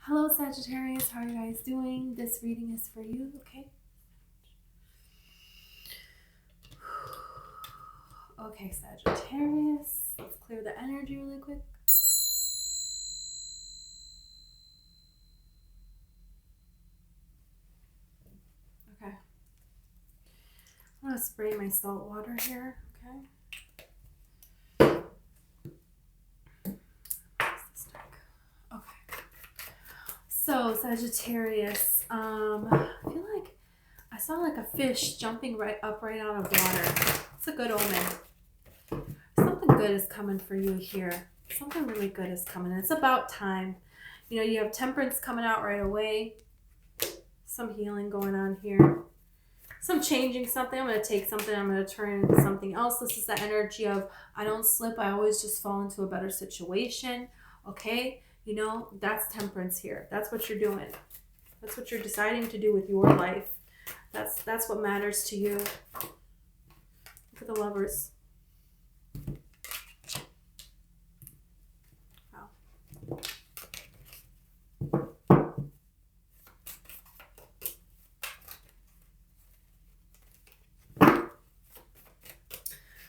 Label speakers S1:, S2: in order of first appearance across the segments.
S1: Hello Sagittarius, how are you guys doing? This reading is for you, okay? Okay, Sagittarius, let's clear the energy really quick. Okay. I'm gonna spray my salt water here, okay? Okay. So Sagittarius, I feel like I saw like a fish jumping right out of water. It's a good omen. Something good is coming for you here. Something really good is coming. It's about time. You know, you have temperance coming out right away. Some healing going on here. Some changing something. I'm going to take something. I'm going to turn into something else. This is the energy of I don't slip. I always just fall into a better situation. Okay? You know, that's temperance here. That's what you're doing. That's what you're deciding to do with your life. That's what matters to you. Look at the Lovers. Wow.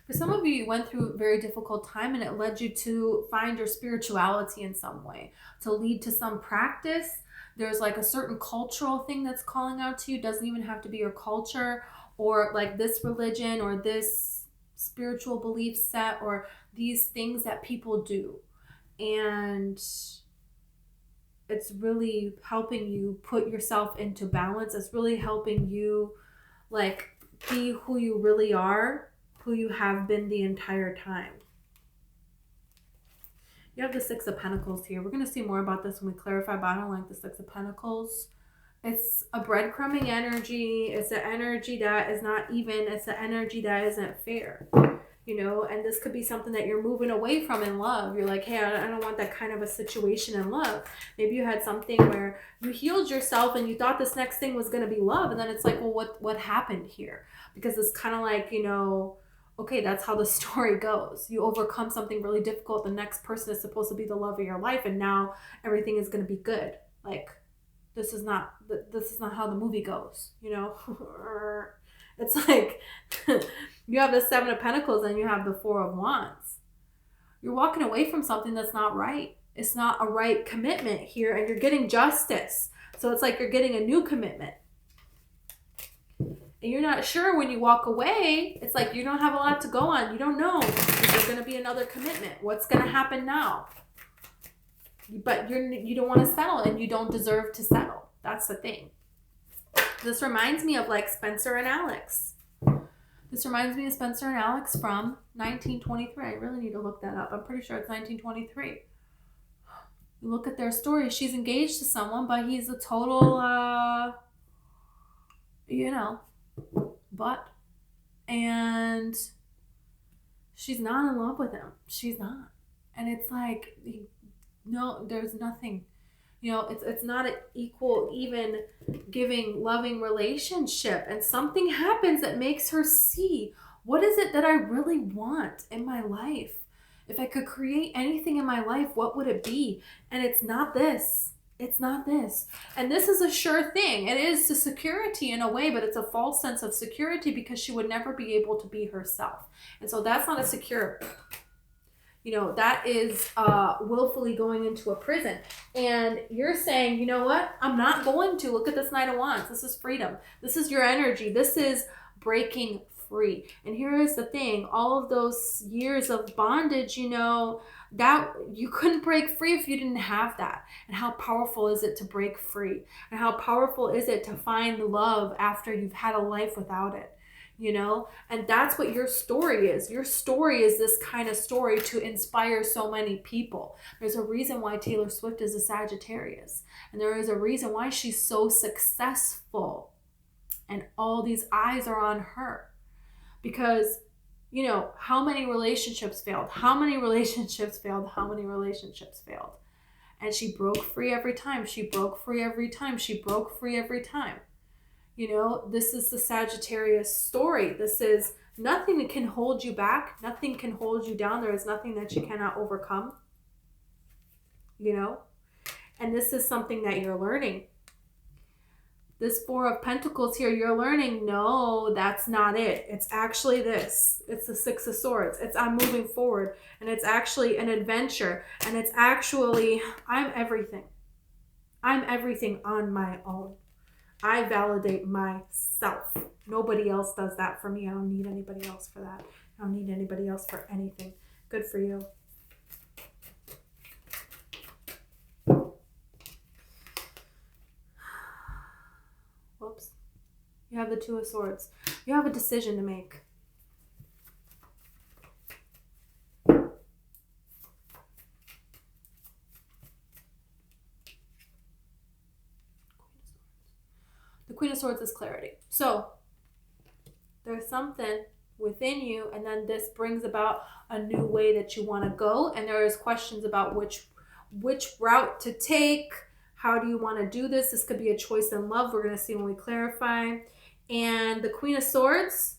S1: For some of you, you went through a very difficult time and it led you to find your spirituality in some way, to lead to some practice. There's like a certain cultural thing that's calling out to you. It doesn't even have to be your culture or like this religion or this spiritual belief set or these things that people do. And it's really helping you put yourself into balance. It's really helping you like be who you really are, who you have been the entire time. You have the Six of Pentacles here. We're going to see more about this when we clarify, but I don't like the Six of Pentacles. It's a breadcrumbing energy. It's an energy that is not even. It's an energy that isn't fair. You know, and this could be something that you're moving away from in love. You're like, hey, I don't want that kind of a situation in love. Maybe you had something where you healed yourself and you thought this next thing was going to be love. And then it's like, well, what happened here? Because it's kind of like, you know, okay, that's how the story goes. You overcome something really difficult. The next person is supposed to be the love of your life. And now everything is going to be good. Like, this is not how the movie goes, you know? It's like you have the Seven of Pentacles and you have the Four of Wands. You're walking away from something that's not right. It's not a right commitment here and you're getting justice. So it's like you're getting a new commitment. And you're not sure when you walk away. It's like you don't have a lot to go on. You don't know. Is there going to be another commitment? What's going to happen now? But you don't want to settle and you don't deserve to settle. That's the thing. This reminds me of like Spencer and Alex. This reminds me of Spencer and Alex from 1923. I really need to look that up. I'm pretty sure it's 1923. You look at their story. She's engaged to someone, but he's a total, you know, butt. And she's not in love with him. She's not. And it's like, no, there's nothing. You know, it's not an equal, even giving, loving relationship. And something happens that makes her see, what is it that I really want in my life? If I could create anything in my life, what would it be? And it's not this. It's not this. And this is a sure thing. It is the security in a way, but it's a false sense of security because she would never be able to be herself. And so that's not a secure. You know, that is willfully going into a prison. And you're saying, you know what? I'm not going to. Look at this Knight of Wands. This is freedom. This is your energy. This is breaking free. And here is the thing. All of those years of bondage, you know, that you couldn't break free if you didn't have that. And how powerful is it to break free? And how powerful is it to find love after you've had a life without it? You know, and that's what your story is. Your story is this kind of story to inspire so many people. There's a reason why Taylor Swift is a Sagittarius. And there is a reason why she's so successful. And all these eyes are on her. Because, you know, how many relationships failed? How many relationships failed? How many relationships failed? And she broke free every time. She broke free every time. She broke free every time. You know, this is the Sagittarius story. This is nothing that can hold you back. Nothing can hold you down. There is nothing that you cannot overcome. You know? And this is something that you're learning. This Four of Pentacles here, you're learning, no, that's not it. It's actually this. It's the Six of Swords. It's I'm moving forward. And it's actually an adventure. And it's actually, I'm everything. I'm everything on my own. I validate myself. Nobody else does that for me. I don't need anybody else for that. I don't need anybody else for anything. Good for you. Whoops. You have the Two of Swords. You have a decision to make. The Queen of Swords is clarity. So there's something within you, and then this brings about a new way that you want to go, and there is questions about which route to take. How do you want to do this? This could be a choice in love. We're going to see when we clarify. And the Queen of Swords,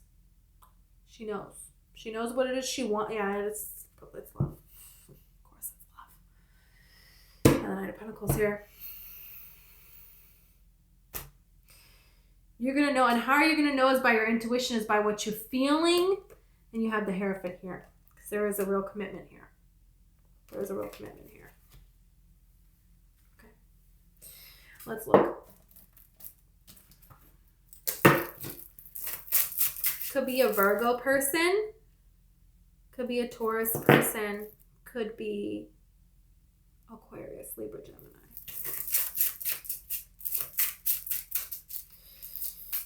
S1: she knows. She knows what it is she wants. Yeah, it's love. Of course it's love. And the Knight of Pentacles here. You're going to know. And how are you going to know is by your intuition, is by what you're feeling. And you have the Hierophant here. Because there is a real commitment here. There is a real commitment here. Let's look. Could be a Virgo person. Could be a Taurus person. Could be Aquarius, Libra, Gemini.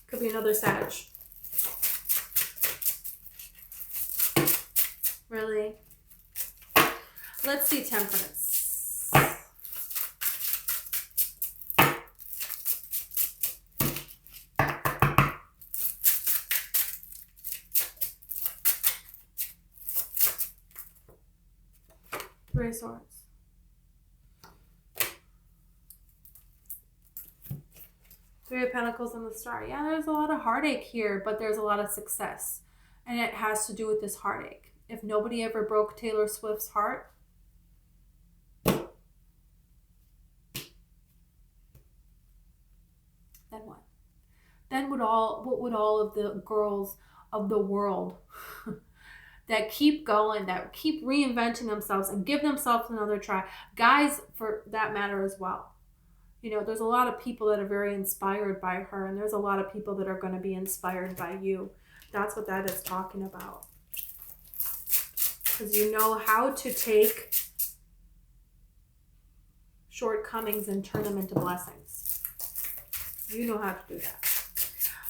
S1: Could be another Sag. Really? Let's see Temperance. Three of Swords. Three of Pentacles and the Star. Yeah, there's a lot of heartache here, but there's a lot of success. And it has to do with this heartache. If nobody ever broke Taylor Swift's heart, then what? Then what would all of the girls of the world that keep going, that keep reinventing themselves and give themselves another try. Guys, for that matter as well. You know, there's a lot of people that are very inspired by her, and there's a lot of people that are going to be inspired by you. That's what that is talking about. Because you know how to take shortcomings and turn them into blessings. You know how to do that.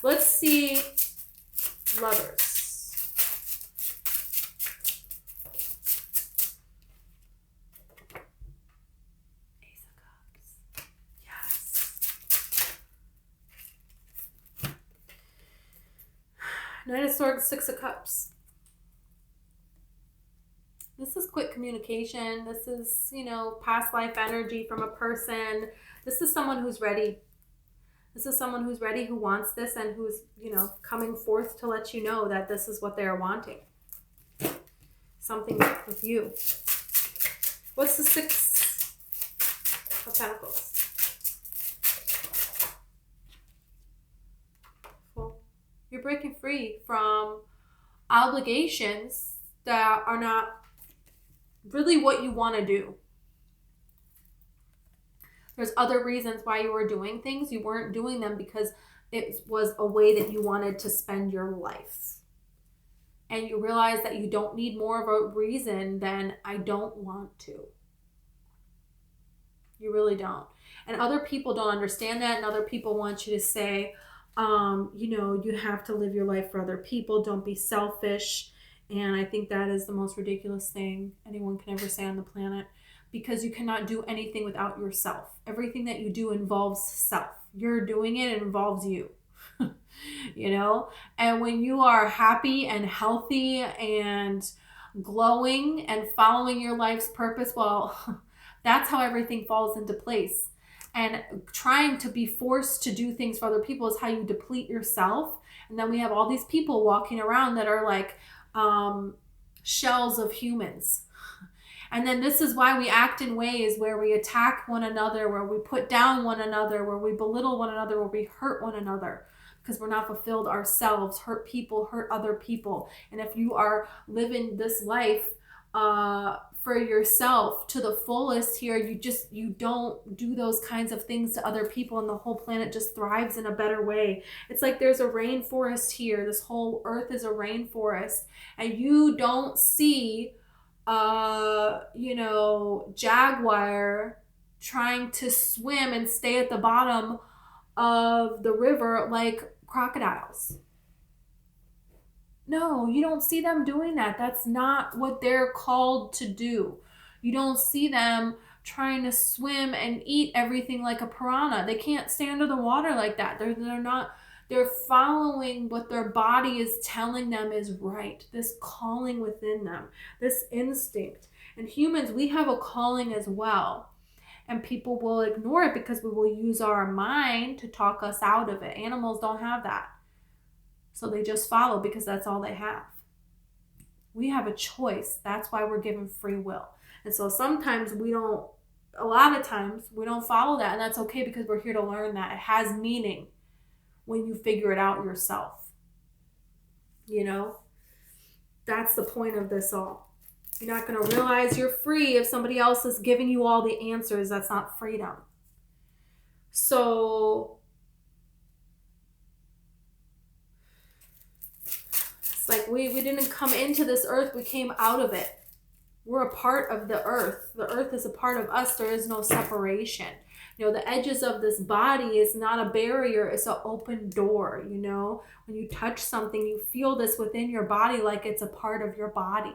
S1: Let's see Lovers. Knight of Swords, Six of Cups. This is quick communication. This is, you know, past life energy from a person. This is someone who's ready. This is someone who's ready, who wants this, and who's, you know, coming forth to let you know that this is what they're wanting. Something with you. What's the Six of Pentacles? You're breaking free from obligations that are not really what you want to do. There's other reasons why you were doing things. You weren't doing them because it was a way that you wanted to spend your life. And you realize that you don't need more of a reason than I don't want to. You really don't. And other people don't understand that. And other people want you to say, you know, you have to live your life for other people. Don't be selfish. And I think that is the most ridiculous thing anyone can ever say on the planet, because you cannot do anything without yourself. Everything that you do involves self. You're doing it, it involves you, you know? And when you are happy and healthy and glowing and following your life's purpose, well, that's how everything falls into place. And trying to be forced to do things for other people is how you deplete yourself. And then we have all these people walking around that are like shells of humans. And then this is why we act in ways where we attack one another, where we put down one another, where we belittle one another, where we hurt one another, because we're not fulfilled ourselves, hurt people, hurt other people. And if you are living this life for yourself to the fullest here, you don't do those kinds of things to other people, and the whole planet just thrives in a better way. It's like there's a rainforest here. This whole earth is a rainforest, and you don't see jaguar trying to swim and stay at the bottom of the river like crocodiles. No, you don't see them doing that. That's not what they're called to do. You don't see them trying to swim and eat everything like a piranha. They can't stay under the water like that. They're following what their body is telling them is right. This calling within them, this instinct. And humans, we have a calling as well. And people will ignore it because we will use our mind to talk us out of it. Animals don't have that. So they just follow because that's all they have. We have a choice. That's why we're given free will. And so sometimes a lot of times we don't follow that. And that's okay, because we're here to learn that. It has meaning when you figure it out yourself. That's the point of this all. You're not going to realize you're free if somebody else is giving you all the answers. That's not freedom. So it's like we didn't come into this earth. We came out of it. We're a part of the earth. The earth is a part of us. There is no separation. The edges of this body is not a barrier. It's an open door. When you touch something, you feel this within your body like it's a part of your body.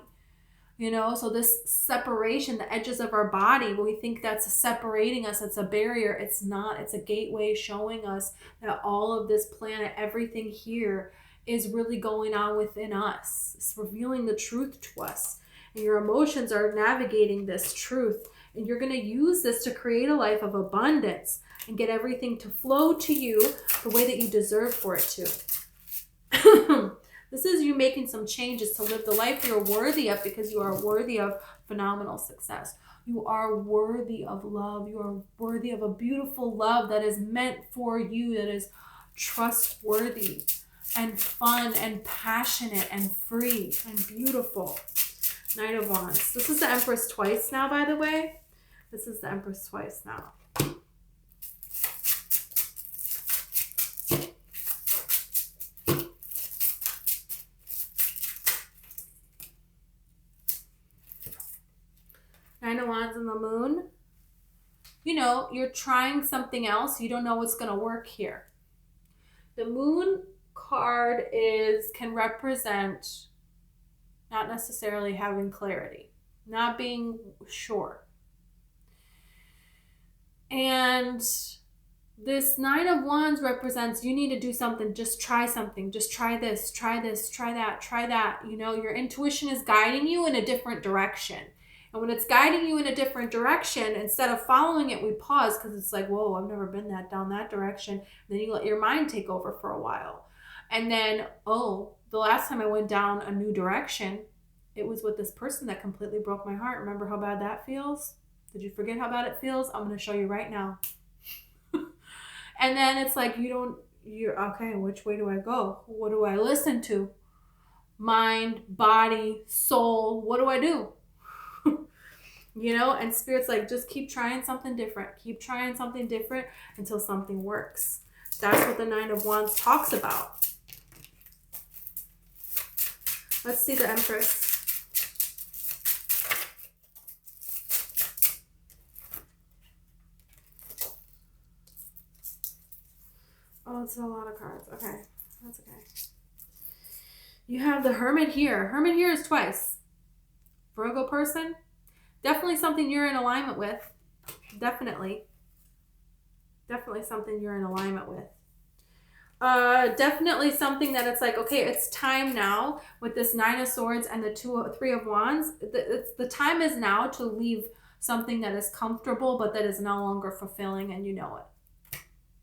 S1: So this separation, the edges of our body, we think that's separating us. It's a barrier. It's not. It's a gateway showing us that all of this planet, everything here is really going on within us. It's revealing the truth to us. And your emotions are navigating this truth. And you're going to use this to create a life of abundance and get everything to flow to you the way that you deserve for it to. This is you making some changes to live the life you're worthy of, because you are worthy of phenomenal success. You are worthy of love. You are worthy of a beautiful love that is meant for you, that is trustworthy and fun and passionate and free and beautiful. Knight of Wands. This is the Empress twice now, by the way. This is the Empress twice now. Nine of Wands and the Moon. You're trying something else. You don't know what's going to work here. The Moon card can represent not necessarily having clarity, not being sure. And this Nine of Wands represents you need to do something. Just try something. Just try this, try that, try that. Your intuition is guiding you in a different direction. And when it's guiding you in a different direction, instead of following it, we pause, because it's like, whoa, I've never been down that direction. And then you let your mind take over for a while. And then, the last time I went down a new direction, it was with this person that completely broke my heart. Remember how bad that feels? Did you forget how bad it feels? I'm going to show you right now. And then it's like, you're okay, which way do I go? What do I listen to? Mind, body, soul, what do I do? And Spirit's like, just keep trying something different. Keep trying something different until something works. That's what the Nine of Wands talks about. Let's see the Empress. Oh, it's a lot of cards. Okay, that's okay. You have the Hermit here. Hermit here is twice. Virgo person. Definitely something you're in alignment with. Definitely something you're in alignment with. Definitely something that it's like, okay, it's time now with this Nine of Swords and the Three of Wands. The time is now to leave something that is comfortable, but that is no longer fulfilling, and you know it.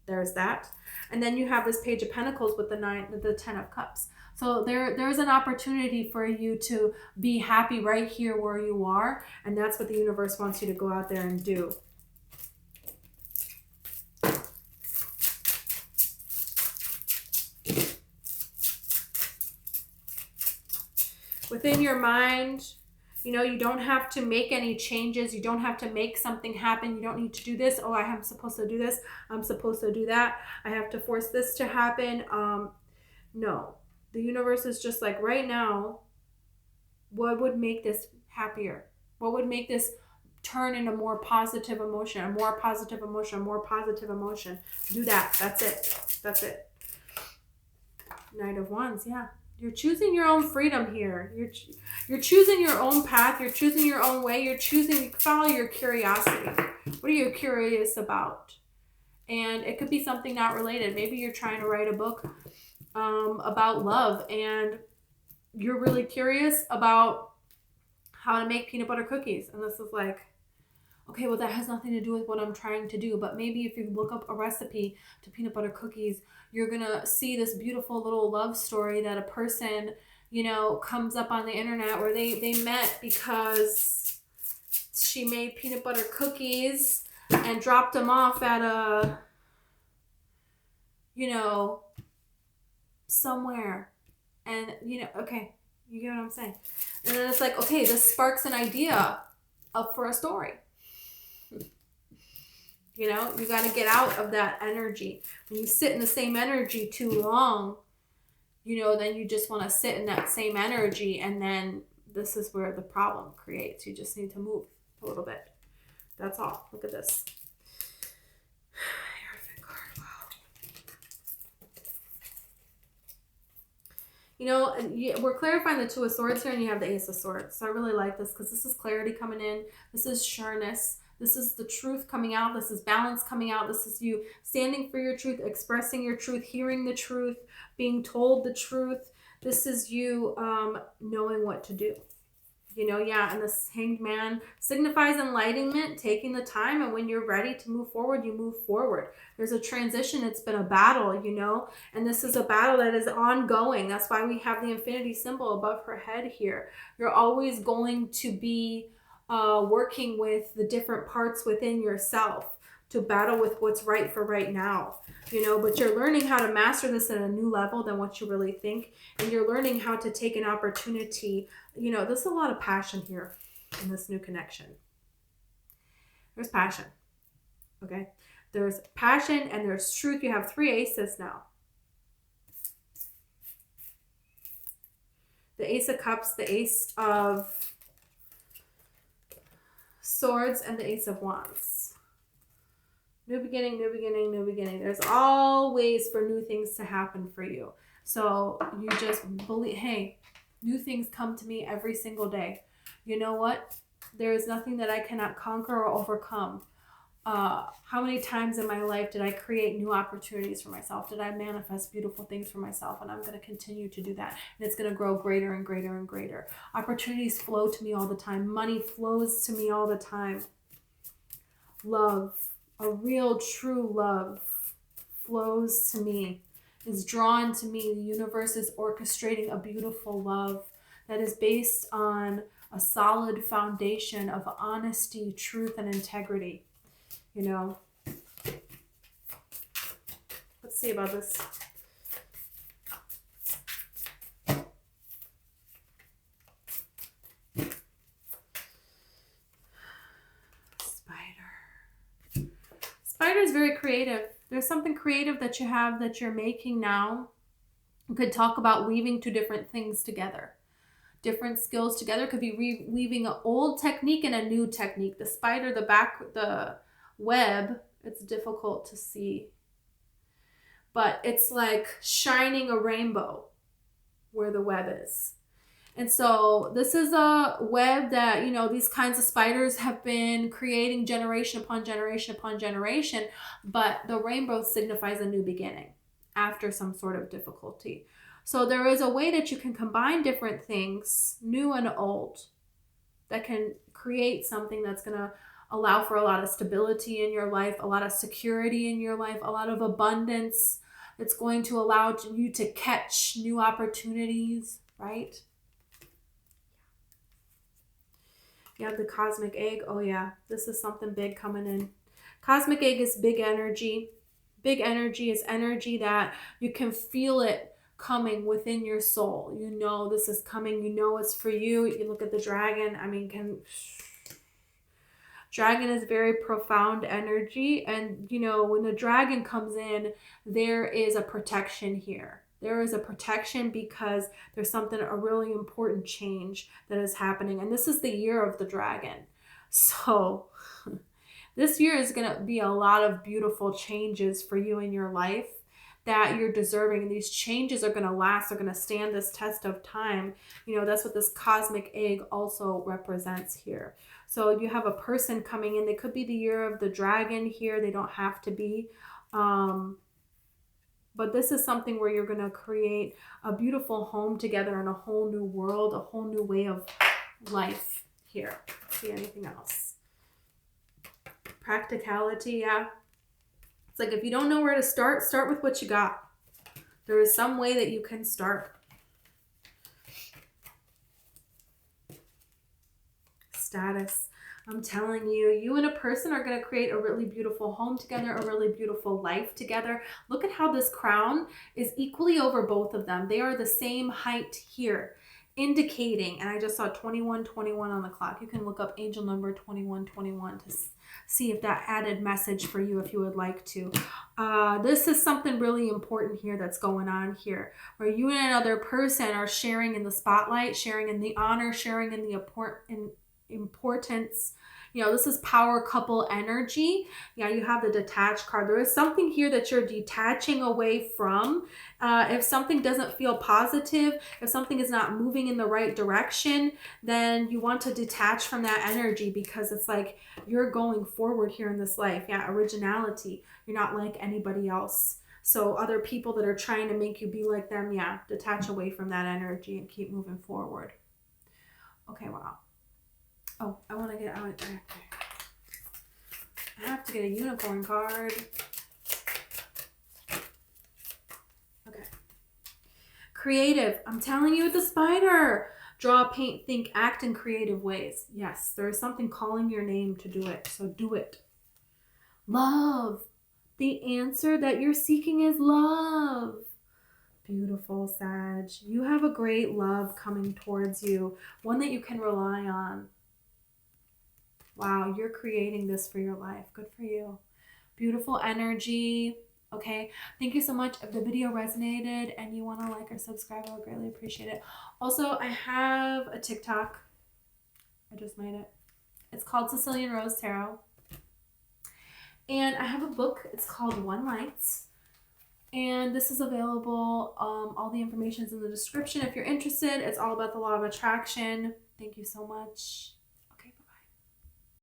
S1: There's that. And then you have this Page of Pentacles with the 10 of Cups. So there's an opportunity for you to be happy right here where you are. And that's what the universe wants you to go out there and do. Within your mind, you know, you don't have to make any changes. You don't have to make something happen. You don't need to do this. Oh, I am supposed to do this. I'm supposed to do that. I have to force this to happen. No. The universe is just like, right now, what would make this happier? What would make this turn into more positive emotion, a more positive emotion, a more positive emotion? Do that. That's it. That's it. Knight of Wands, yeah. You're choosing your own freedom here. You're choosing your own path. You're choosing your own way. You're choosing, follow your curiosity. What are you curious about? And it could be something not related. Maybe you're trying to write a book about love, and you're really curious about how to make peanut butter cookies. And this is like, okay, well, that has nothing to do with what I'm trying to do. But maybe if you look up a recipe to peanut butter cookies, you're going to see this beautiful little love story that a person, you know, comes up on the internet where they met because she made peanut butter cookies and dropped them off at a, you know, somewhere. And, you know, okay, you get what I'm saying? And then it's like, okay, this sparks an idea for a story. You know, you got to get out of that energy. When you sit in the same energy too long, you know, then you just want to sit in that same energy. And then this is where the problem creates. You just need to move a little bit. That's all. Look at this. You know, we're clarifying the Two of Swords here, and you have the Ace of Swords. So I really like this because this is clarity coming in. This is sureness. This is the truth coming out. This is balance coming out. This is you standing for your truth, expressing your truth, hearing the truth, being told the truth. This is you knowing what to do. You know, yeah, and this Hanged Man signifies enlightenment, taking the time, and when you're ready to move forward, you move forward. There's a transition. It's been a battle, you know, and this is a battle that is ongoing. That's why we have the infinity symbol above her head here. You're always going to be working with the different parts within yourself to battle with what's right for right now, you know, but you're learning how to master this at a new level than what you really think. And you're learning how to take an opportunity. You know, there's a lot of passion here in this new connection. There's passion. Okay. There's passion and there's truth. You have 3 aces now. The Ace of Cups, the Ace of Swords, and the Ace of Wands. New beginning, new beginning, new beginning. There's always for new things to happen for you. So you just believe, hey, new things come to me every single day. You know what? There is nothing that I cannot conquer or overcome. How many times in my life did I create new opportunities for myself? Did I manifest beautiful things for myself? And I'm going to continue to do that. And it's going to grow greater and greater and greater. Opportunities flow to me all the time. Money flows to me all the time. Love, a real true love flows to me, is drawn to me. The universe is orchestrating a beautiful love that is based on a solid foundation of honesty, truth, and integrity. You know, let's see about this. Spider is very creative. There's something creative that you have that you're making now. You could talk about weaving 2 different things together. Different skills together. Could be weaving an old technique and a new technique. The spider, the web, it's difficult to see. But it's like shining a rainbow where the web is. And so this is a web that, you know, these kinds of spiders have been creating generation upon generation upon generation. But the rainbow signifies a new beginning after some sort of difficulty. So there is a way that you can combine different things, new and old, that can create something that's going to allow for a lot of stability in your life, a lot of security in your life, a lot of abundance. It's going to allow you to catch new opportunities, right? You have the cosmic egg. Oh yeah, this is something big coming in. Cosmic egg is big energy. Big energy is energy that you can feel it coming within your soul. You know this is coming. You know it's for you. You look at the dragon. I mean, dragon is very profound energy. And, you know, when the dragon comes in, there is a protection here. There is a protection because there's a really important change that is happening. And this is the year of the dragon. So this year is going to be a lot of beautiful changes for you in your life that you're deserving. And these changes are going to last. They're going to stand this test of time. You know, that's what this cosmic egg also represents here. So you have a person coming in. They could be the year of the dragon here. They don't have to be. But this is something where you're going to create a beautiful home together in a whole new world, a whole new way of life here. See anything else? Practicality, yeah. It's like if you don't know where to start, start with what you got. There is some way that you can start. Status. I'm telling you, you and a person are going to create a really beautiful home together, a really beautiful life together. Look at how this crown is equally over both of them. They are the same height here, indicating, and I just saw 2121 on the clock. You can look up angel number 2121 to see if that added message for you if you would like to. This is something really important here that's going on here, where you and another person are sharing in the spotlight, sharing in the honor, sharing in the importance. You know, this is power couple energy. Yeah, you have the detached card. There is something here that you're detaching away from. If something doesn't feel positive, if something is not moving in the right direction, then you want to detach from that energy, because it's like you're going forward here in this life. Yeah, originality. You're not like anybody else. So other people that are trying to make you be like them, yeah, detach away from that energy and keep moving forward. Okay, wow. Oh, I want to get out. I have to get a unicorn card. Okay. Creative. I'm telling you with the spider. Draw, paint, think, act in creative ways. Yes, there is something calling your name to do it. So do it. Love. The answer that you're seeking is love. Beautiful, Sag. You have a great love coming towards you. One that you can rely on. Wow, you're creating this for your life. Good for you. Beautiful energy. Okay, thank you so much. If the video resonated and you want to like or subscribe, I would greatly appreciate it. Also, I have a TikTok. I just made it. It's called Sicilian Rose Tarot. And I have a book. It's called One Lights. And this is available. All the information is in the description if you're interested. It's all about the law of attraction. Thank you so much.